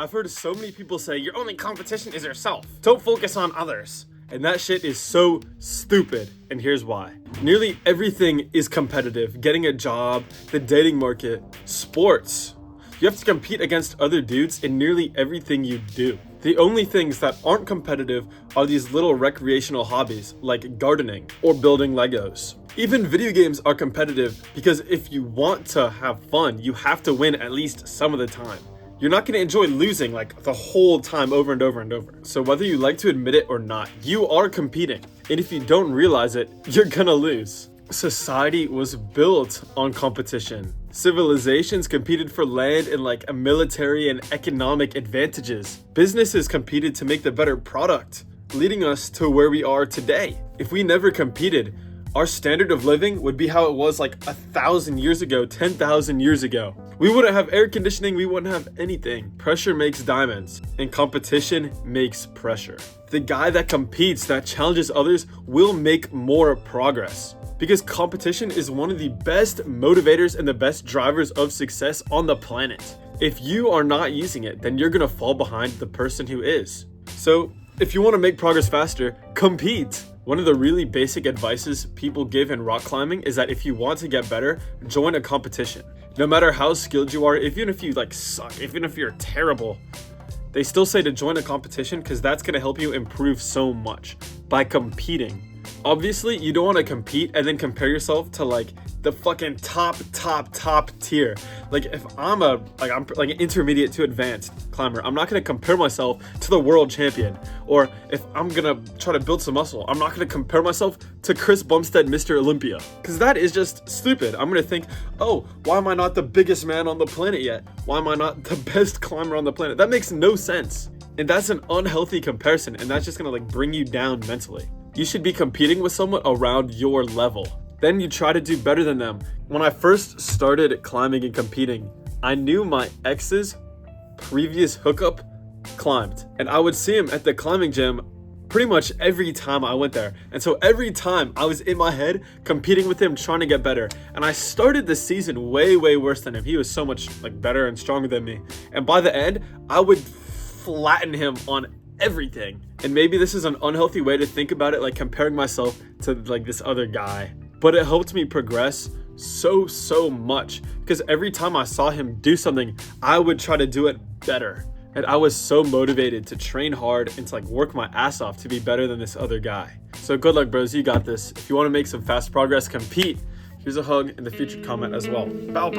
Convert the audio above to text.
I've heard so many people say your only competition is yourself. Don't focus on others. And that shit is so stupid. And here's why. Nearly everything is competitive. Getting a job, the dating market, sports. You have to compete against other dudes in nearly everything you do. The only things that aren't competitive are these little recreational hobbies like gardening or building Legos. Even video games are competitive because if you want to have fun, you have to win at least some of the time. You're not going to enjoy losing like the whole time over and over and over. So whether you like to admit it or not, you are competing. And if you don't realize it, you're gonna lose. Society was built on competition. Civilizations competed for land and like a military and economic advantages. Businesses competed to make the better product, leading us to where we are today. If we never competed, our standard of living would be how it was like 1,000 years ago, 10,000 years ago. We wouldn't have air conditioning, we wouldn't have anything. Pressure makes diamonds, and competition makes pressure. The guy that competes, that challenges others, will make more progress. Because competition is one of the best motivators and the best drivers of success on the planet. If you are not using it, then you're gonna fall behind the person who is. So, if you wanna make progress faster, compete. One of the really basic advices people give in rock climbing is that if you want to get better, join a competition. No matter how skilled you are, even if you like suck, even if you're terrible, they still say to join a competition because that's gonna help you improve so much by competing. Obviously, you don't want to compete and then compare yourself to like the fucking top tier. Like if I'm an intermediate to advanced climber, I'm not going to compare myself to the world champion. Or if I'm going to try to build some muscle, I'm not going to compare myself to Chris Bumstead, Mr. Olympia. Because that is just stupid. I'm going to think, oh, why am I not the biggest man on the planet yet? Why am I not the best climber on the planet? That makes no sense. And that's an unhealthy comparison, and that's just going to like bring you down mentally. You should be competing with someone around your level. Then you try to do better than them. When I first started climbing and competing, I knew my ex's previous hookup climbed. And I would see him at the climbing gym pretty much every time I went there. And so every time I was in my head competing with him, trying to get better. And I started the season way worse than him. He was so much like better and stronger than me. And by the end, I would flatten him on everything. And maybe this is an unhealthy way to think about it, like comparing myself to like this other guy, but it helped me progress so much because every time I saw him do something, I would try to do it better. And I was so motivated to train hard and to like work my ass off to be better than this other guy. So good luck, bros, you got this. If you want to make some fast progress, compete. Here's a hug in the featured comment as well. Bow.